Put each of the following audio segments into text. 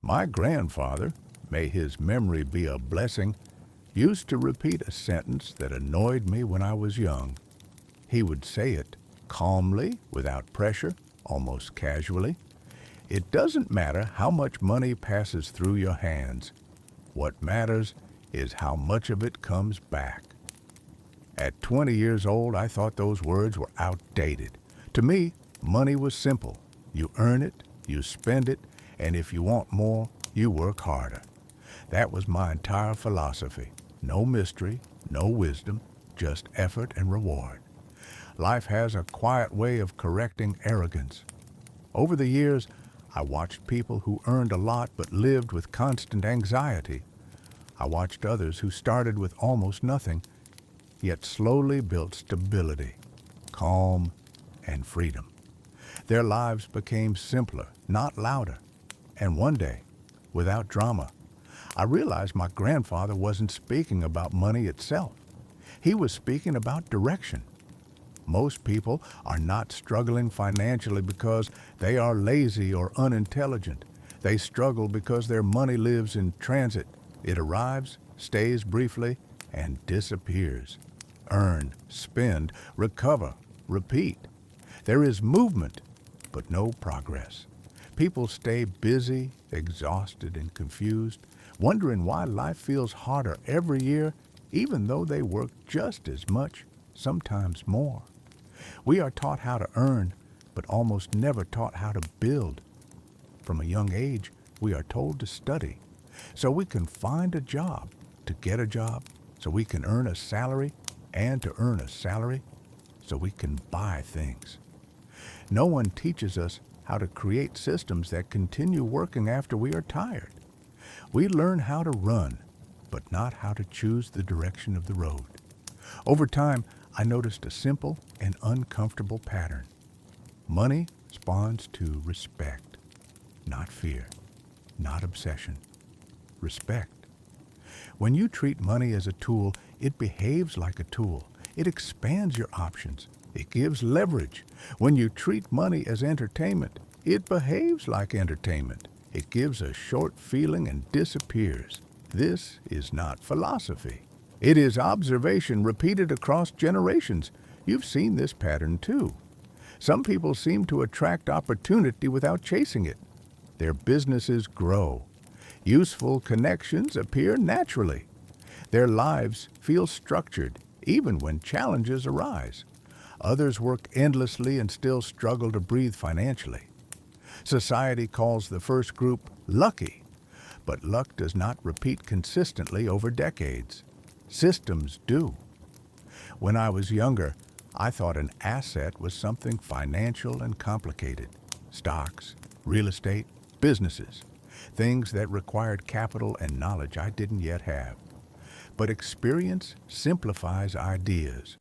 My grandfather, may his memory be a blessing, used to repeat a sentence that annoyed me when I was young. He would say it calmly, without pressure, almost casually. It doesn't matter how much money passes through your hands. What matters is how much of it comes back. At 20 years old, I thought those words were outdated. To me, money was simple. You earn it, you spend it, and if you want more, you work harder. That was my entire philosophy. No mystery, no wisdom, just effort and reward. Life has a quiet way of correcting arrogance. Over the years, I watched people who earned a lot but lived with constant anxiety. I watched others who started with almost nothing, yet slowly built stability, calm, and freedom. Their lives became simpler, not louder. And one day, without drama, I realized my grandfather wasn't speaking about money itself. He was speaking about direction. Most people are not struggling financially because they are lazy or unintelligent. They struggle because their money lives in transit. It arrives, stays briefly, and disappears. Earn, spend, recover, repeat. There is movement, but no progress. People stay busy, exhausted, and confused, wondering why life feels harder every year, even though they work just as much, sometimes more. We are taught how to earn, but almost never taught how to build. From a young age, we are told to study, so we can find a job, to get a job, so we can earn a salary, and to earn a salary, so we can buy things. No one teaches us how to create systems that continue working after we are tired. We learn how to run, but not how to choose the direction of the road. Over time, I noticed a simple and uncomfortable pattern. Money responds to respect, not fear, not obsession. Respect. When you treat money as a tool, it behaves like a tool. It expands your options. It gives leverage. When you treat money as entertainment, it behaves like entertainment. It gives a short feeling and disappears. This is not philosophy. It is observation repeated across generations. You've seen this pattern too. Some people seem to attract opportunity without chasing it. Their businesses grow. Useful connections appear naturally. Their lives feel structured, even when challenges arise. Others work endlessly and still struggle to breathe financially. Society calls the first group lucky, but luck does not repeat consistently over decades. Systems do. When I was younger, I thought an asset was something financial and complicated. Stocks, real estate, businesses, things that required capital and knowledge I didn't yet have. But experience simplifies ideas.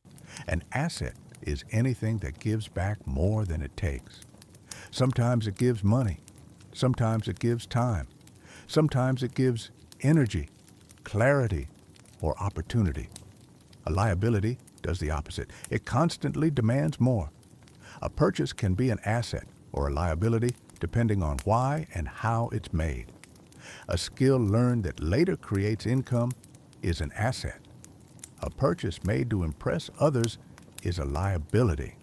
An asset is anything that gives back more than it takes. Sometimes it gives money. Sometimes it gives time. Sometimes it gives energy, clarity, or opportunity. A liability does the opposite. It constantly demands more. A purchase can be an asset or a liability depending on why and how it's made. A skill learned that later creates income is an asset. A purchase made to impress others is a liability.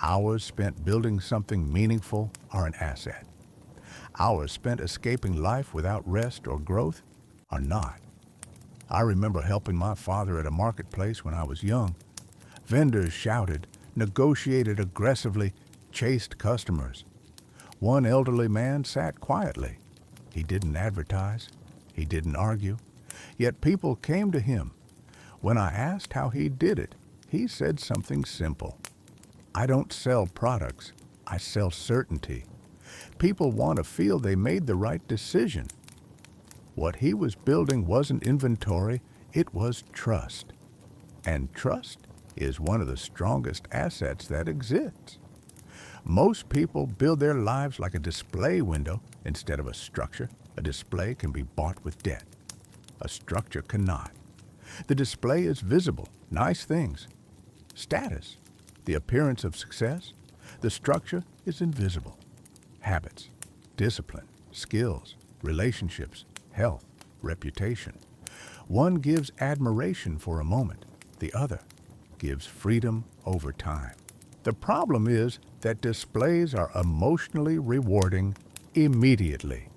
Hours spent building something meaningful are an asset. Hours spent escaping life without rest or growth are not. I remember helping my father at a marketplace when I was young. Vendors shouted, negotiated aggressively, chased customers. One elderly man sat quietly. He didn't advertise. He didn't argue. Yet people came to him. When I asked how he did it, he said something simple. I don't sell products. I sell certainty. People want to feel they made the right decision. What he was building wasn't inventory, it was trust. And trust is one of the strongest assets that exists. Most people build their lives like a display window instead of a structure. A display can be bought with debt. A structure cannot. The display is visible, nice things, status, the appearance of success. The structure is invisible. Habits, discipline, skills, relationships, health, reputation. One gives admiration for a moment, the other gives freedom over time. The problem is that displays are emotionally rewarding immediately.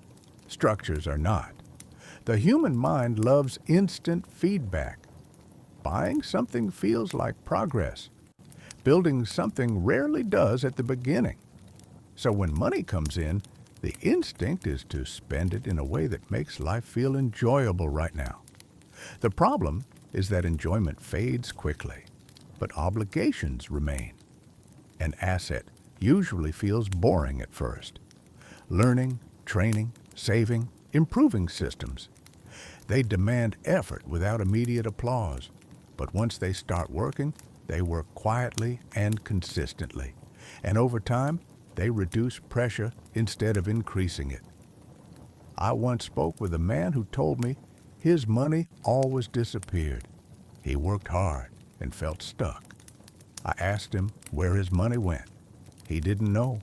Structures are not. The human mind loves instant feedback. Buying something feels like progress. Building something rarely does at the beginning. So when money comes in, the instinct is to spend it in a way that makes life feel enjoyable right now. The problem is that enjoyment fades quickly, but obligations remain. An asset usually feels boring at first. Learning, training, saving, improving systems. They demand effort without immediate applause, but once they start working, they work quietly and consistently. And over time, they reduce pressure instead of increasing it. I once spoke with a man who told me his money always disappeared. He worked hard and felt stuck. I asked him where his money went. He didn't know.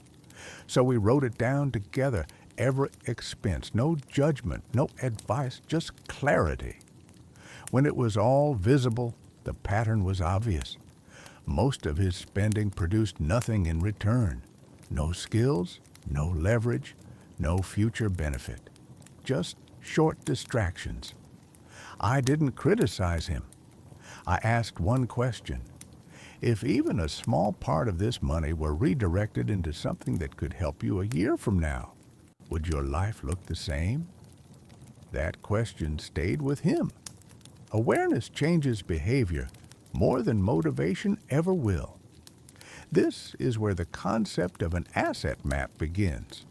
So we wrote it down together, every expense, no judgment, no advice, just clarity. When it was all visible, the pattern was obvious. Most of his spending produced nothing in return. No skills, no leverage, no future benefit. Just short distractions. I didn't criticize him. I asked one question. If even a small part of this money were redirected into something that could help you a year from now, would your life look the same? That question stayed with him. Awareness changes behavior more than motivation ever will. This is where the concept of an asset map begins.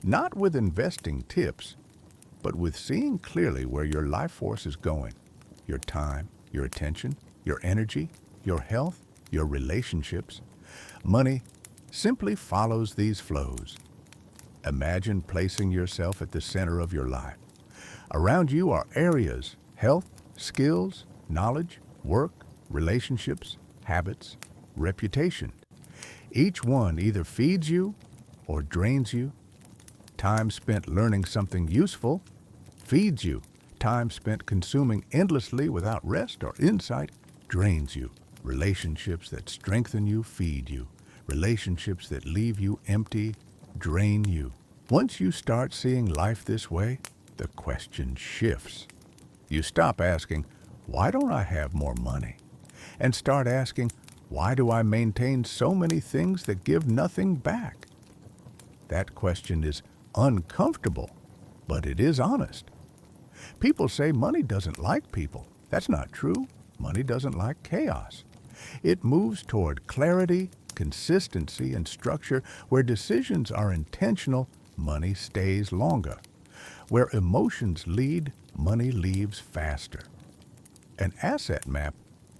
Not with investing tips, but with seeing clearly where your life force is going. Your time, your attention, your energy, your health, your relationships. Money simply follows these flows. Imagine placing yourself at the center of your life. Around you are areas, health, skills, knowledge, work, relationships, habits, reputation. Each one either feeds you or drains you. Time spent learning something useful feeds you. Time spent consuming endlessly without rest or insight drains you. Relationships that strengthen you feed you. Relationships that leave you empty drain you. Once you start seeing life this way, the question shifts. You stop asking, why don't I have more money? And start asking, why do I maintain so many things that give nothing back? That question is uncomfortable, but it is honest. People say money doesn't like people. That's not true. Money doesn't like chaos. It moves toward clarity, consistency, and structure. Where decisions are intentional, money stays longer. Where emotions lead, money leaves faster. An asset map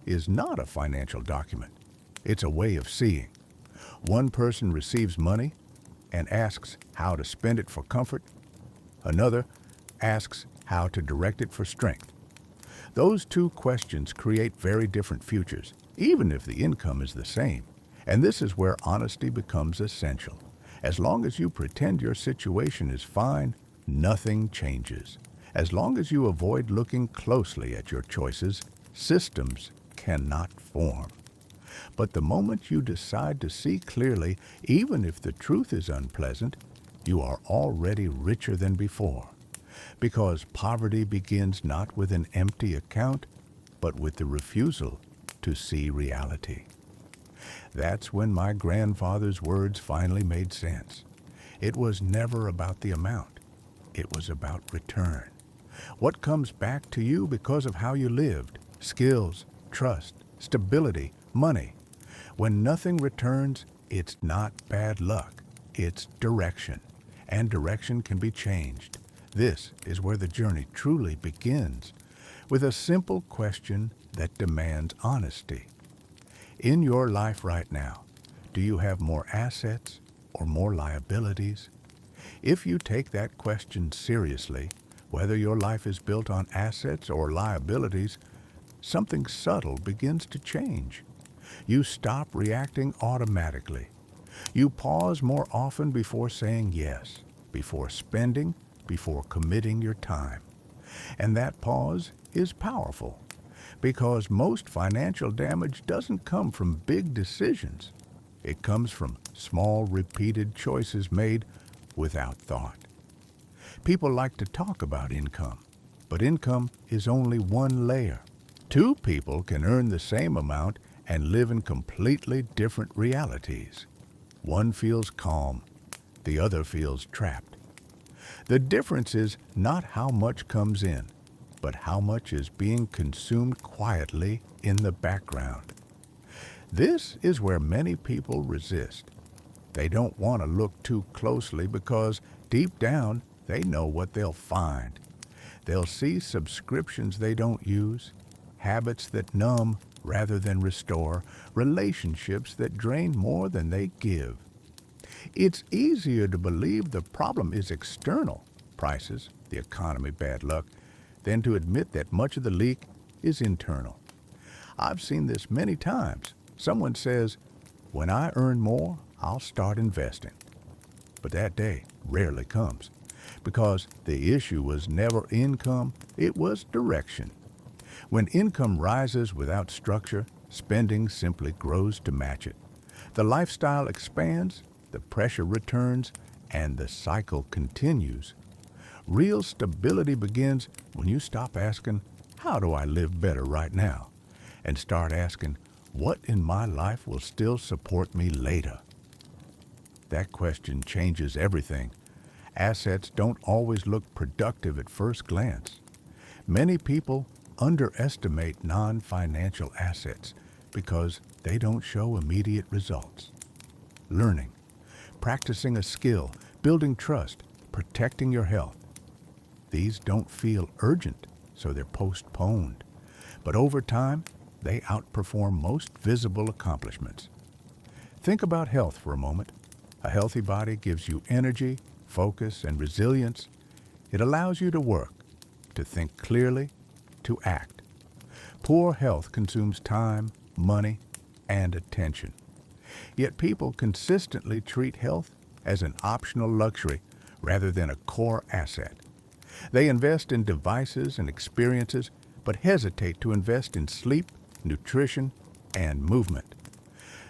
is not a financial document. It's a way of seeing. One person receives money and asks how to spend it for comfort. Another asks how to direct it for strength. Those two questions create very different futures, even if the income is the same. And this is where honesty becomes essential. As long as you pretend your situation is fine, nothing changes. As long as you avoid looking closely at your choices, systems cannot form. But the moment you decide to see clearly, even if the truth is unpleasant, you are already richer than before. Because poverty begins not with an empty account, but with the refusal to see reality. That's when my grandfather's words finally made sense. It was never about the amount. It was about return. What comes back to you because of how you lived? Skills, trust, stability, money. When nothing returns, it's not bad luck. It's direction. And direction can be changed. This is where the journey truly begins, with a simple question that demands honesty. In your life right now, do you have more assets or more liabilities? If you take that question seriously, whether your life is built on assets or liabilities, something subtle begins to change. You stop reacting automatically. You pause more often before saying yes, before spending, before committing your time. And that pause is powerful because most financial damage doesn't come from big decisions. It comes from small, repeated choices made without thought. People like to talk about income, but income is only one layer. Two people can earn the same amount and live in completely different realities. One feels calm, the other feels trapped. The difference is not how much comes in, but how much is being consumed quietly in the background. This is where many people resist. They don't want to look too closely because deep down they know what they'll find. They'll see subscriptions they don't use, habits that numb rather than restore, relationships that drain more than they give. It's easier to believe the problem is external, prices, the economy, bad luck, than to admit that much of the leak is internal. I've seen this many times. Someone says, "When I earn more, I'll start investing." But that day rarely comes because the issue was never income, it was direction. When income rises without structure, spending simply grows to match it. The lifestyle expands, the pressure returns, and the cycle continues. Real stability begins when you stop asking, "How do I live better right now?" and start asking, "What in my life will still support me later?" That question changes everything. Assets don't always look productive at first glance. Many people underestimate non-financial assets because they don't show immediate results. Learning, practicing a skill, building trust, protecting your health. These don't feel urgent, so they're postponed. But over time, they outperform most visible accomplishments. Think about health for a moment. A healthy body gives you energy, focus, and resilience. It allows you to work, to think clearly, to act. Poor health consumes time, money, and attention. Yet people consistently treat health as an optional luxury rather than a core asset. They invest in devices and experiences, but hesitate to invest in sleep, nutrition, and movement.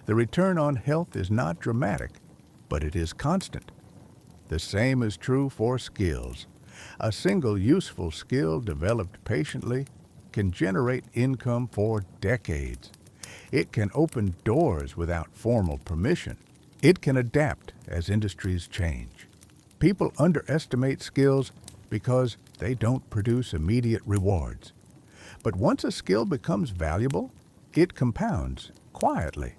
The return on health is not dramatic, but it is constant. The same is true for skills. A single useful skill developed patiently can generate income for decades. It can open doors without formal permission. It can adapt as industries change. People underestimate skills because they don't produce immediate rewards. But once a skill becomes valuable, it compounds quietly.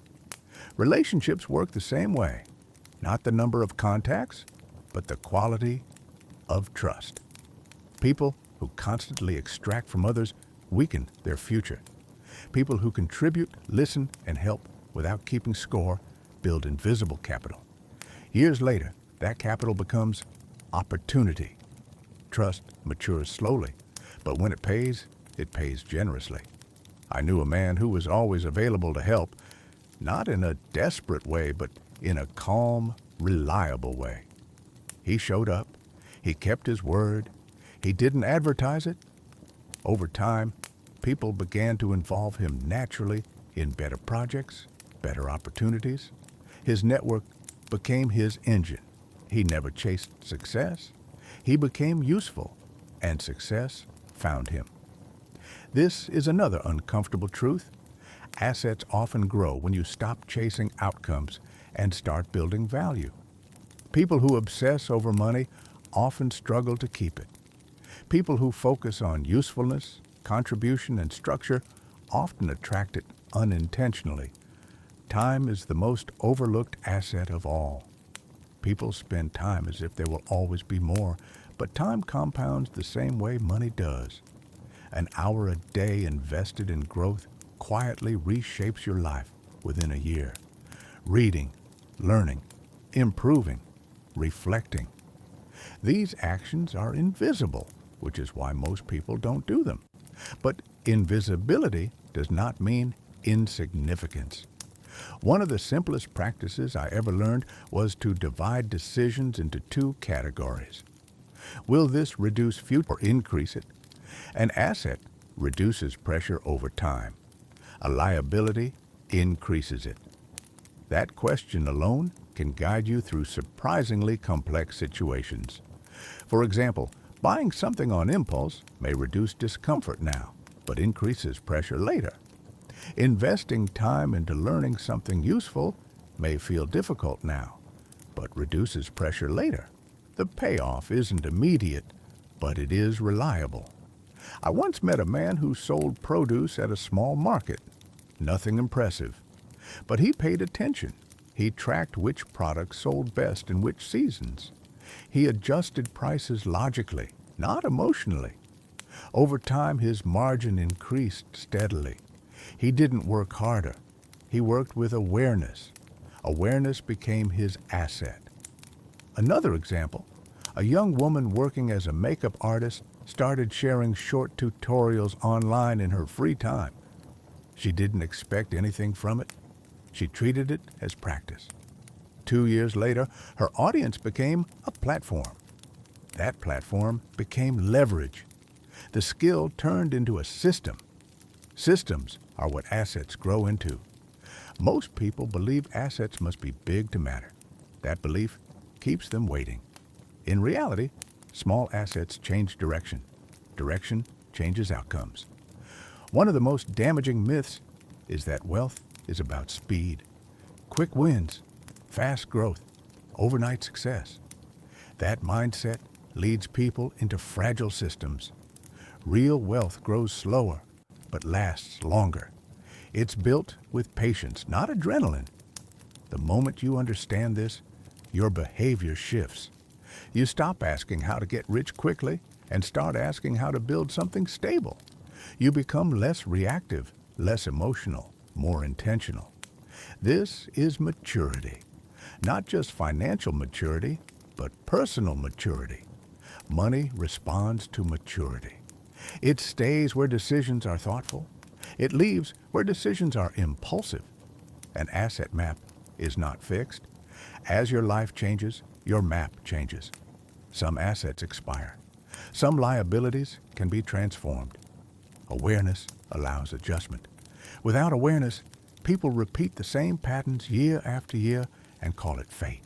Relationships work the same way. Not the number of contacts, but the quality of trust. People who constantly extract from others weaken their future. People who contribute, listen, and help without keeping score build invisible capital. Years later, that capital becomes opportunity. Trust matures slowly, but when it pays generously. I knew a man who was always available to help, not in a desperate way, but in a calm, reliable way. He showed up, he kept his word, he didn't advertise it. Over time, people began to involve him naturally in better projects, better opportunities. His network became his engine. He never chased success. He became useful, and success found him. This is another uncomfortable truth. Assets often grow when you stop chasing outcomes and start building value. People who obsess over money often struggle to keep it. People who focus on usefulness, contribution, and structure often attract it unintentionally. Time is the most overlooked asset of all. People spend time as if there will always be more, but time compounds the same way money does. An hour a day invested in growth quietly reshapes your life within a year. Reading, learning, improving, reflecting. These actions are invisible, which is why most people don't do them. But invisibility does not mean insignificance. One of the simplest practices I ever learned was to divide decisions into two categories. Will this reduce future or increase it? An asset reduces pressure over time. A liability increases it. That question alone can guide you through surprisingly complex situations. For example, buying something on impulse may reduce discomfort now, but increases pressure later. Investing time into learning something useful may feel difficult now, but reduces pressure later. The payoff isn't immediate, but it is reliable. I once met a man who sold produce at a small market. Nothing impressive. But he paid attention. He tracked which products sold best in which seasons. He adjusted prices logically, not emotionally. Over time, his margin increased steadily. He didn't work harder. He worked with awareness. Awareness became his asset. Another example, a young woman working as a makeup artist started sharing short tutorials online in her free time. She didn't expect anything from it. She treated it as practice. 2 years later, her audience became a platform. That platform became leverage. The skill turned into a system. Systems are what assets grow into. Most people believe assets must be big to matter. That belief keeps them waiting. In reality, small assets change direction. Direction changes outcomes. One of the most damaging myths is that wealth is about speed. Quick wins, fast growth, overnight success. That mindset leads people into fragile systems. Real wealth grows slower, but lasts longer. It's built with patience, not adrenaline. The moment you understand this, your behavior shifts. You stop asking how to get rich quickly and start asking how to build something stable. You become less reactive, less emotional, more intentional. This is maturity. Not just financial maturity, but personal maturity. Money responds to maturity. It stays where decisions are thoughtful. It leaves where decisions are impulsive. An asset map is not fixed. As your life changes, your map changes. Some assets expire. Some liabilities can be transformed. Awareness allows adjustment. Without awareness, people repeat the same patterns year after year and call it fate.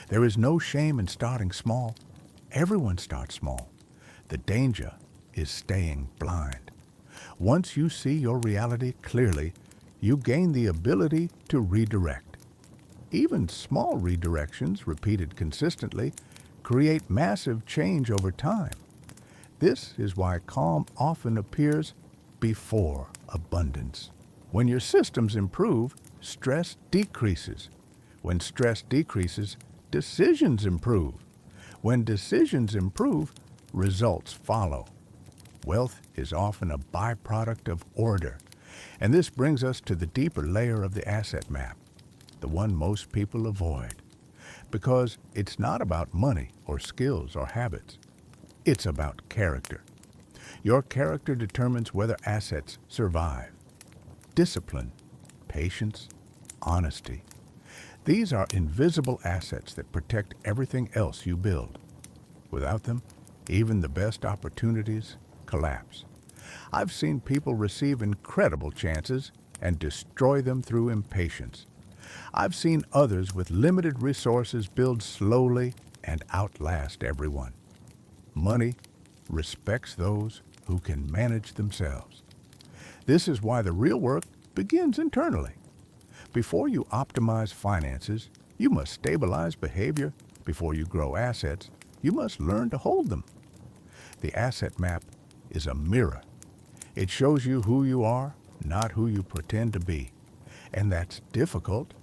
There is no shame in starting small. Everyone starts small. The danger is staying blind. Once you see your reality clearly, you gain the ability to redirect. Even small redirections, repeated consistently, create massive change over time. This is why calm often appears before abundance. When your systems improve, stress decreases. When stress decreases, decisions improve. When decisions improve, results follow. Wealth is often a byproduct of order, and this brings us to the deeper layer of the asset map, the one most people avoid, because it's not about money or skills or habits. It's about character. Your character determines whether assets survive. Discipline, patience, honesty. These are invisible assets that protect everything else you build. Without them, even the best opportunities collapse. I've seen people receive incredible chances and destroy them through impatience. I've seen others with limited resources build slowly and outlast everyone. Money respects those who can manage themselves. This is why the real work begins internally. Before you optimize finances, you must stabilize behavior. Before you grow assets, you must learn to hold them. The asset map is a mirror. It shows you who you are, not who you pretend to be. And that's difficult,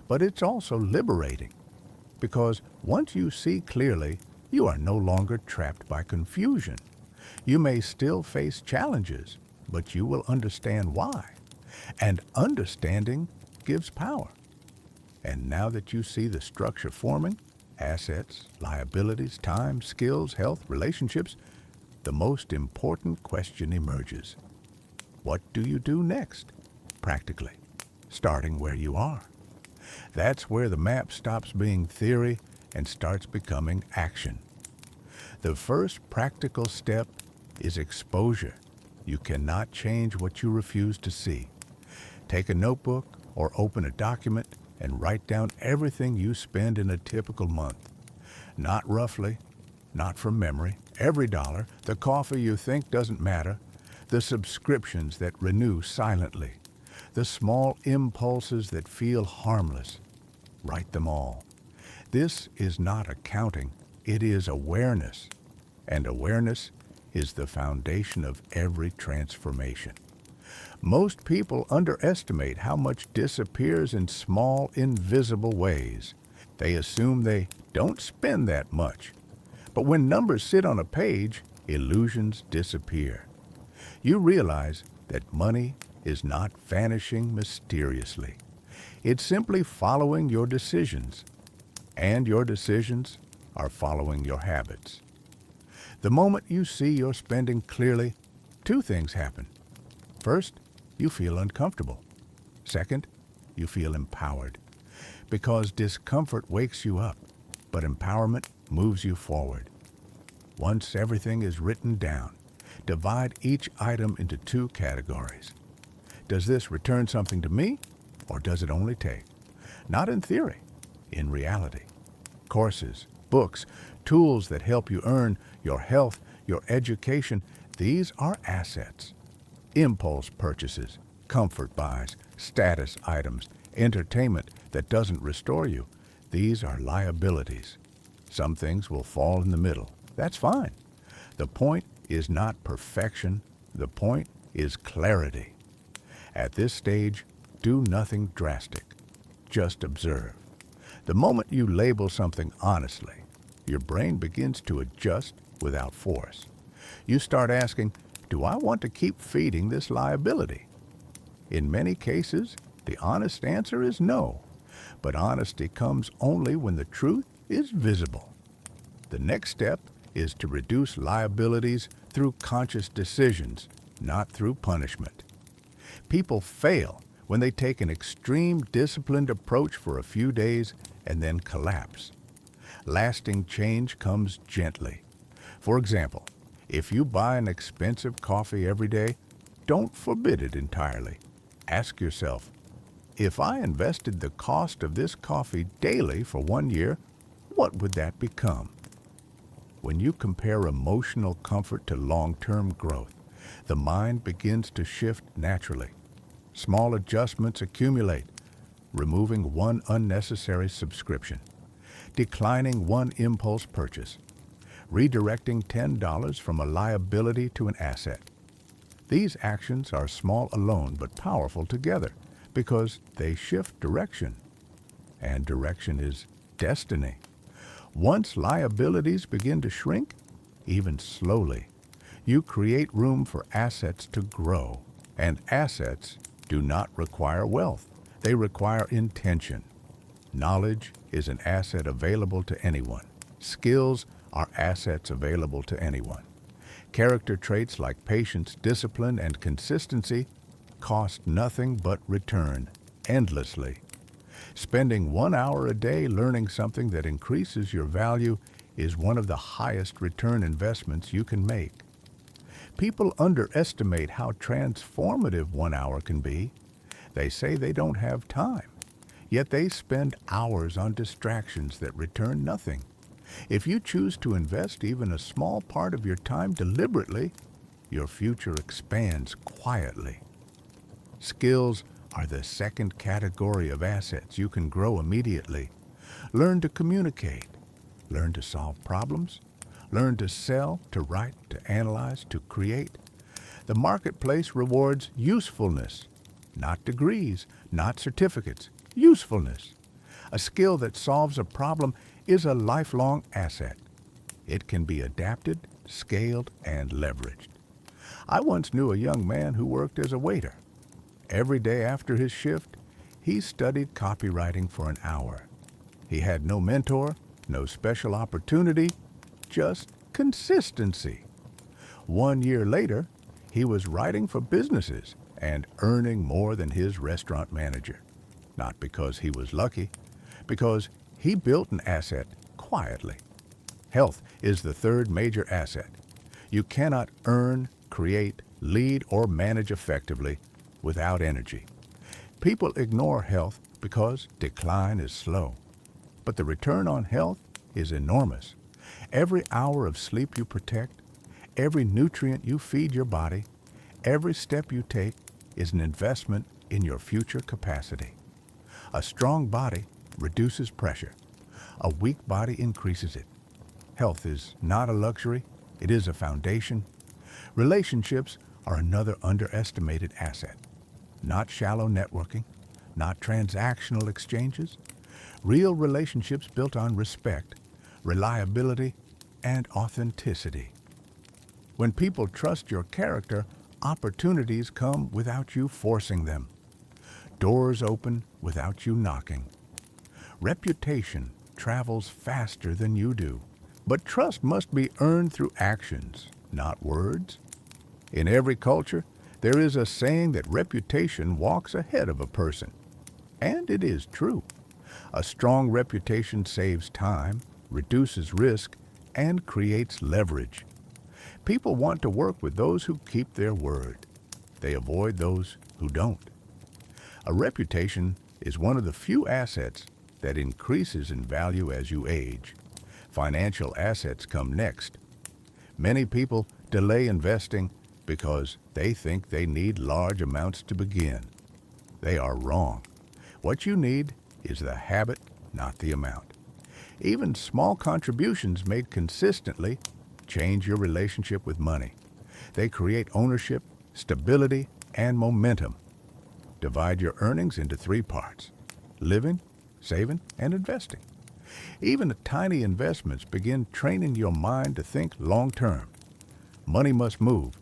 but it's also liberating. Because once you see clearly, you are no longer trapped by confusion. You may still face challenges, but you will understand why. And understanding gives power. And now that you see the structure forming, assets, liabilities, time, skills, health, relationships, the most important question emerges. What do you do next? Practically, starting where you are. That's where the map stops being theory and starts becoming action. The first practical step is exposure. You cannot change what you refuse to see. Take a notebook or open a document and write down everything you spend in a typical month. Not roughly, not from memory, every dollar, the coffee you think doesn't matter, the subscriptions that renew silently, the small impulses that feel harmless. Write them all. This is not accounting, it is awareness. And awareness is the foundation of every transformation. Most people underestimate how much disappears in small, invisible ways. They assume they don't spend that much. But when numbers sit on a page, illusions disappear. You realize that money is not vanishing mysteriously. It's simply following your decisions. And your decisions are following your habits. The moment you see your spending clearly, two things happen. First, you feel uncomfortable. Second, you feel empowered. Because discomfort wakes you up, but empowerment moves you forward. Once everything is written down, divide each item into two categories. Does this return something to me, or does it only take? Not in theory, in reality. Courses, books, tools that help you earn your health, your education, these are assets. Impulse purchases, comfort buys, status items, entertainment that doesn't restore you, these are liabilities. Some things will fall in the middle. That's fine. The point is not perfection. The point is clarity. At this stage, do nothing drastic. Just observe. The moment you label something honestly, your brain begins to adjust without force. You start asking, do I want to keep feeding this liability? In many cases, the honest answer is no. But honesty comes only when the truth is visible. The next step is to reduce liabilities through conscious decisions, not through punishment. People fail when they take an extreme disciplined approach for a few days and then collapse. Lasting change comes gently. For example, if you buy an expensive coffee every day, don't forbid it entirely. Ask yourself, if I invested the cost of this coffee daily for 1 year, what would that become? When you compare emotional comfort to long-term growth, the mind begins to shift naturally. Small adjustments accumulate, removing one unnecessary subscription, declining one impulse purchase, redirecting $10 from a liability to an asset. These actions are small alone but powerful together because they shift direction. And direction is destiny. Once liabilities begin to shrink, even slowly, you create room for assets to grow. And assets do not require wealth. They require intention. Knowledge is an asset available to anyone. Skills are assets available to anyone. Character traits like patience, discipline, and consistency cost nothing but return endlessly. Spending 1 hour a day learning something that increases your value is one of the highest return investments you can make. People underestimate how transformative 1 hour can be. They say they don't have time, yet they spend hours on distractions that return nothing. If you choose to invest even a small part of your time deliberately, your future expands quietly. Skills are the second category of assets you can grow immediately. Learn to communicate. Learn to solve problems. Learn to sell, to write, to analyze, to create. The marketplace rewards usefulness, not degrees, not certificates, usefulness. A skill that solves a problem is a lifelong asset. It can be adapted, scaled, and leveraged. I once knew a young man who worked as a waiter. Every day after his shift, he studied copywriting for an hour. He had no mentor, no special opportunity, just consistency. 1 year later, he was writing for businesses and earning more than his restaurant manager. Not because he was lucky, because he built an asset quietly. Health is the third major asset. You cannot earn, create, lead, or manage effectively without energy. People ignore health because decline is slow. But the return on health is enormous. Every hour of sleep you protect, every nutrient you feed your body, every step you take is an investment in your future capacity. A strong body reduces pressure. A weak body increases it. Health is not a luxury, it is a foundation. Relationships are another underestimated asset. Not shallow networking, not transactional exchanges. Real relationships built on respect, reliability, and authenticity. When people trust your character, opportunities come without you forcing them. Doors open without you knocking. Reputation travels faster than you do. But trust must be earned through actions, not words. In every culture, there is a saying that reputation walks ahead of a person. And it is true. A strong reputation saves time, reduces risk, and creates leverage. People want to work with those who keep their word. They avoid those who don't. A reputation is one of the few assets that increases in value as you age. Financial assets come next. Many people delay investing because they think they need large amounts to begin. They are wrong. What you need is the habit, not the amount. Even small contributions made consistently change your relationship with money. They create ownership, stability, and momentum. Divide your earnings into 3 parts: living, saving, and investing. Even tiny investments begin training your mind to think long-term. Money must move,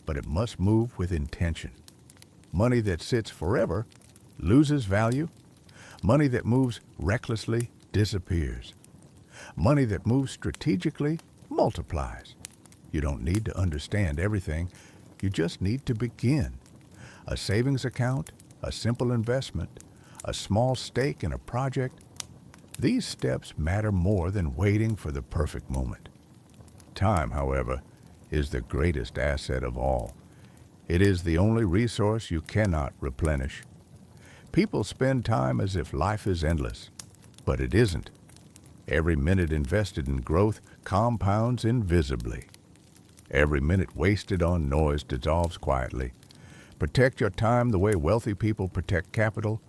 but it must move with intention. Money that sits forever loses value. Money that moves recklessly disappears. Money that moves strategically multiplies. You don't need to understand everything. You just need to begin. A savings account, a simple investment, a small stake in a project. These steps matter more than waiting for the perfect moment. Time, however, is the greatest asset of all. It is the only resource you cannot replenish. People spend time as if life is endless, but it isn't. Every minute invested in growth compounds invisibly. Every minute wasted on noise dissolves quietly. Protect your time the way wealthy people protect capital.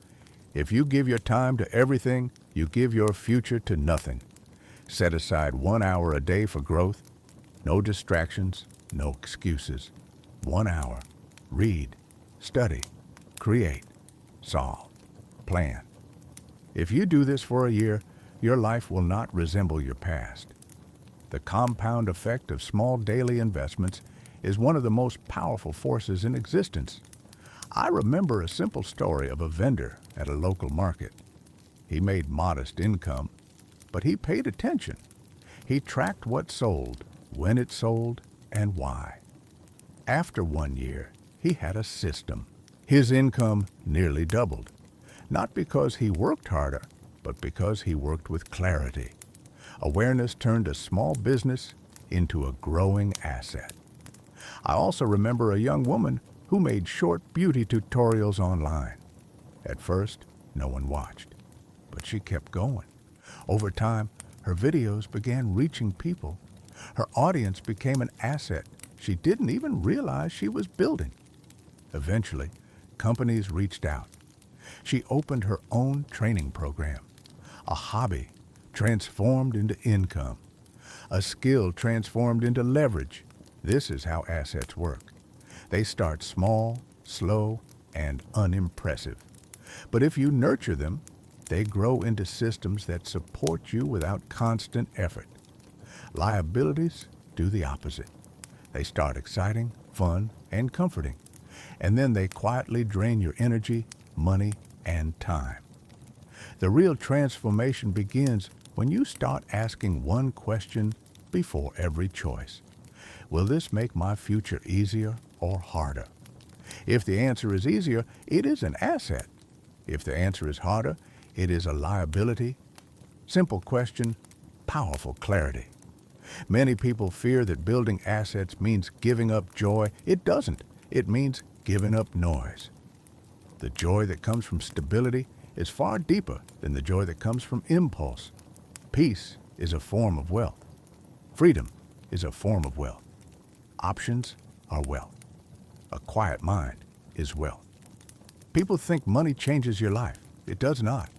If you give your time to everything, you give your future to nothing. Set aside 1 hour a day for growth. No distractions, no excuses. 1 hour. Read, study, create, solve, plan. If you do this for a year, your life will not resemble your past. The compound effect of small daily investments is one of the most powerful forces in existence. I remember a simple story of a vendor at a local market. He made modest income, but he paid attention. He tracked what sold, when it sold, and why. After 1 year, he had a system. His income nearly doubled, not because he worked harder, but because he worked with clarity. Awareness turned a small business into a growing asset. I also remember a young woman who made short beauty tutorials online. At first, no one watched, but she kept going. Over time, her videos began reaching people. Her audience became an asset she didn't even realize she was building. Eventually, companies reached out. She opened her own training program. A hobby transformed into income. A skill transformed into leverage. This is how assets work. They start small, slow, and unimpressive. But if you nurture them, they grow into systems that support you without constant effort. Liabilities do the opposite. They start exciting, fun, and comforting. And then they quietly drain your energy, money, and time. The real transformation begins when you start asking one question before every choice. Will this make my future easier or harder? If the answer is easier, it is an asset. If the answer is harder, it is a liability. Simple question, powerful clarity. Many people fear that building assets means giving up joy. It doesn't. It means giving up noise. The joy that comes from stability is far deeper than the joy that comes from impulse. Peace is a form of wealth. Freedom is a form of wealth. Options are wealth. A quiet mind is wealth. People think money changes your life. It does not.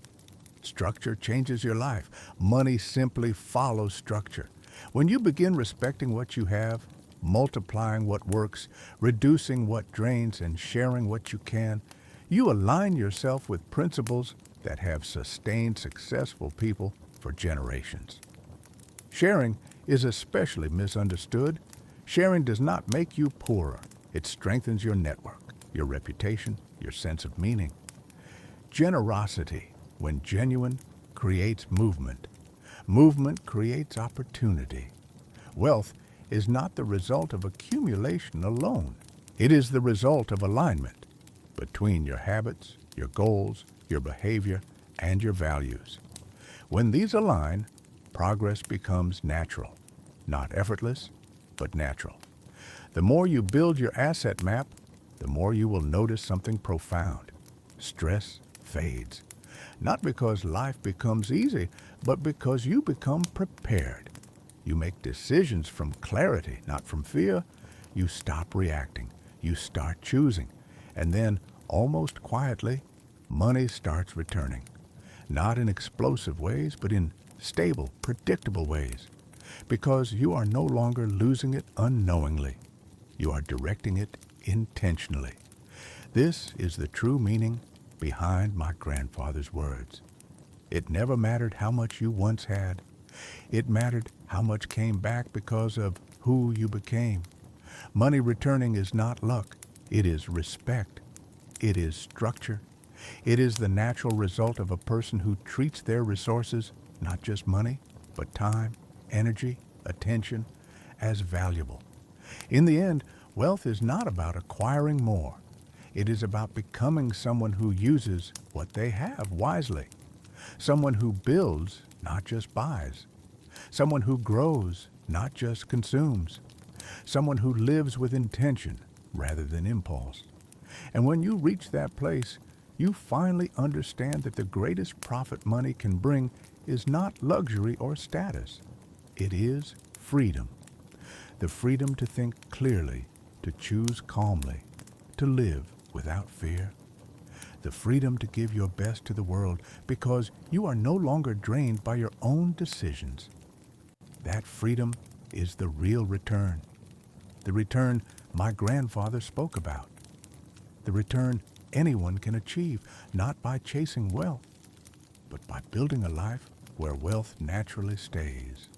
Structure changes your life. Money simply follows structure. When you begin respecting what you have, multiplying what works, reducing what drains, and sharing what you can, you align yourself with principles that have sustained successful people for generations. Sharing is especially misunderstood. Sharing does not make you poorer. It strengthens your network, your reputation, your sense of meaning. Generosity, when genuine, creates movement. Movement creates opportunity. Wealth is not the result of accumulation alone. It is the result of alignment between your habits, your goals, your behavior, and your values. When these align, progress becomes natural. Not effortless, but natural. The more you build your asset map, the more you will notice something profound. Stress fades. Not because life becomes easy, but because you become prepared. You make decisions from clarity, not from fear. You stop reacting. You start choosing. And then, almost quietly, money starts returning. Not in explosive ways, but in stable, predictable ways. Because you are no longer losing it unknowingly. You are directing it intentionally. This is the true meaning behind my grandfather's words. It never mattered how much you once had. It mattered how much came back because of who you became. Money returning is not luck. It is respect. It is structure. It is the natural result of a person who treats their resources, not just money, but time, energy, attention, as valuable. In the end, wealth is not about acquiring more. It is about becoming someone who uses what they have wisely. Someone who builds, not just buys. Someone who grows, not just consumes. Someone who lives with intention rather than impulse. And when you reach that place, you finally understand that the greatest profit money can bring is not luxury or status. It is freedom. The freedom to think clearly, to choose calmly, to live without fear. The freedom to give your best to the world because you are no longer drained by your own decisions. That freedom is the real return. The return my grandfather spoke about. The return anyone can achieve, not by chasing wealth, but by building a life where wealth naturally stays.